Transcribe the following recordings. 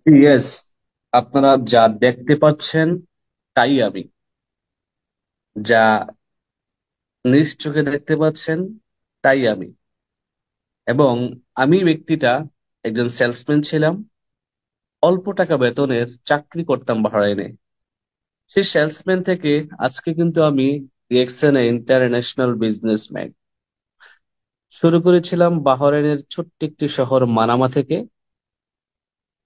Yes, আপনারা যা দেখতে পাচ্ছেন তাই আমি, যা নিজ চোখে দেখতে পাচ্ছেন তাই আমি। এবং আমি ব্যক্তিটা একজন সেলসম্যান ছিলাম, অল্প টাকা বেতনের চাকরি করতাম বাহরাইনে। সেই সেলসম্যান থেকে আজকে কিন্তু আমি ডিএক্সএন ইন্টারন্যাশনাল বিজনেসম্যান। শুরু করেছিলাম বাহরাইনের ছোট্ট একটি শহর মানামা থেকে,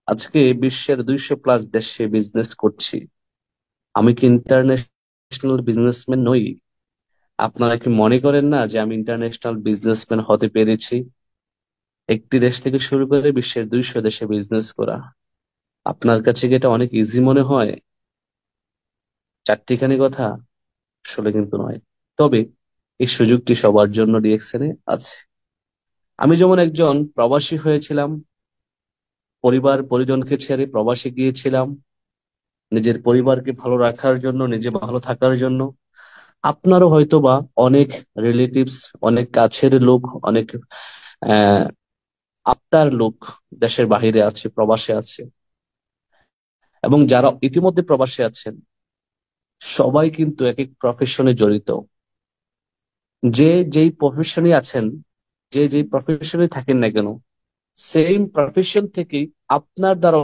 আজকে বিশ্বের 200+ দেশে বিজনেস করছি। আমি কি ইন্টারন্যাশনাল বিজনেসম্যান নই? আপনারা কি মনে করেন না যে আমি ইন্টারন্যাশনাল বিজনেসম্যান হতে পেরেছি? একটি দেশ থেকে শুরু করে বিশ্বের 200 দেশে বিজনেস করা, আপনার কাছে কি এটা অনেক ইজি মনে হয়? চারটিখানি কথা? আসলে কিন্তু নয়। তবে এই সুযোগটি সবার জন্য ডিএক্সএনে আছে। আমি যেমন একজন প্রবাসী হয়েছিলাম, পরিবার পরিজনকে ছেড়ে প্রবাসে গিয়েছিলাম নিজের পরিবারকে ভালো রাখার জন্য, নিজে ভালো থাকার জন্য। আপনারও হয়তোবা অনেক রিলেটিভস, অনেক কাছের লোক, অনেক আহ আপনার লোক দেশের বাহিরে আছে, প্রবাসে আছে। এবং যারা ইতিমধ্যে প্রবাসে আছেন, সবাই কিন্তু এক এক প্রফেশনে জড়িত। যে যেই প্রফেশনে আছেন, যে যেই প্রফেশনে থাকেন না কেন, সেম প্রফেশন থেকেই আপনার দ্বারা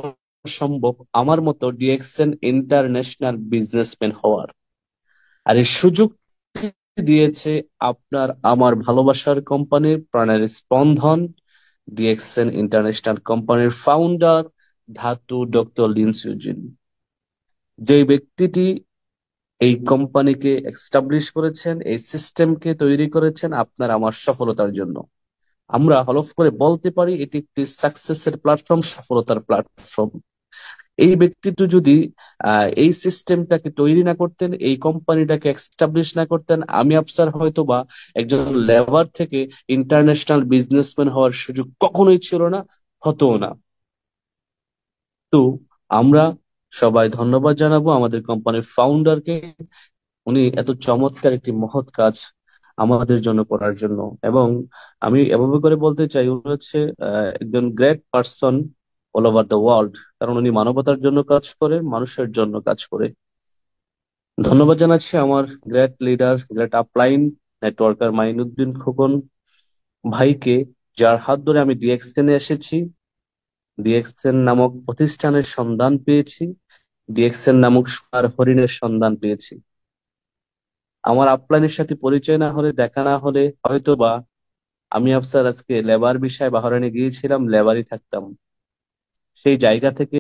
সম্ভব আমার মতো ডিএক্সএন ইন্টারন্যাশনাল বিজনেসম্যান হওয়ার। আর এই সুযোগ দিয়েছে আপনার আমার ভালোবাসার কোম্পানির প্রাণের স্পন্দন, ডিএক্সএন ইন্টারন্যাশনাল কোম্পানির ফাউন্ডার ধাতু ডক্টর লিনসুজিন। যে ব্যক্তিটি এই কোম্পানিকে এস্টাবলিশ করেছেন, এই সিস্টেমকে তৈরি করেছেন আপনার আমার সফলতার জন্য। আমরা হলফ করে বলতে পারি এটি একটি সাকসেসের প্ল্যাটফর্ম, সফলতার প্ল্যাটফর্ম। এই ব্যক্তিটি যদি এই সিস্টেমটাকে তৈরি না করতেন, এই কোম্পানিটাকে এস্টাবলিশ না করতেন, আমি আফসার হয়তো বা একজন লেবার থেকে ইন্টারন্যাশনাল বিজনেসম্যান হওয়ার সুযোগ কখনোই ছিল না, হতো না। তো আমরা সবাই ধন্যবাদ জানাবো আমাদের কোম্পানির ফাউন্ডারকে, উনি এত চমৎকার একটি মহৎ কাজ আমাদের জন্য করার জন্য। এবং আমি এভাবে করে বলতে চাই, উনি হচ্ছে একজন great person all over the world, কারণ উনি মানবতার জন্য কাজ করে, মানুষের জন্য কাজ করে। ধন্যবাদ জানাচ্ছি আমার great leader, great upline networker Mainuddin Khokon ভাইকে, যার হাত ধরে আমি ডিএক্সএন এ এসেছি, ডিএক্সএন নামক প্রতিষ্ঠানের সন্ধান পেয়েছি, ডিএক্সএন নামক সোনার হরিণের সন্ধান পেয়েছি। আমার আপলাইনের সাথে পরিচয় না হলে, দেখা না হলে, হয়তো বা আমি আফসার আজকে লেবার বিষয়ে বাহরাইনে গিয়েছিলাম, লেবারই থাকতাম। সেই জায়গা থেকে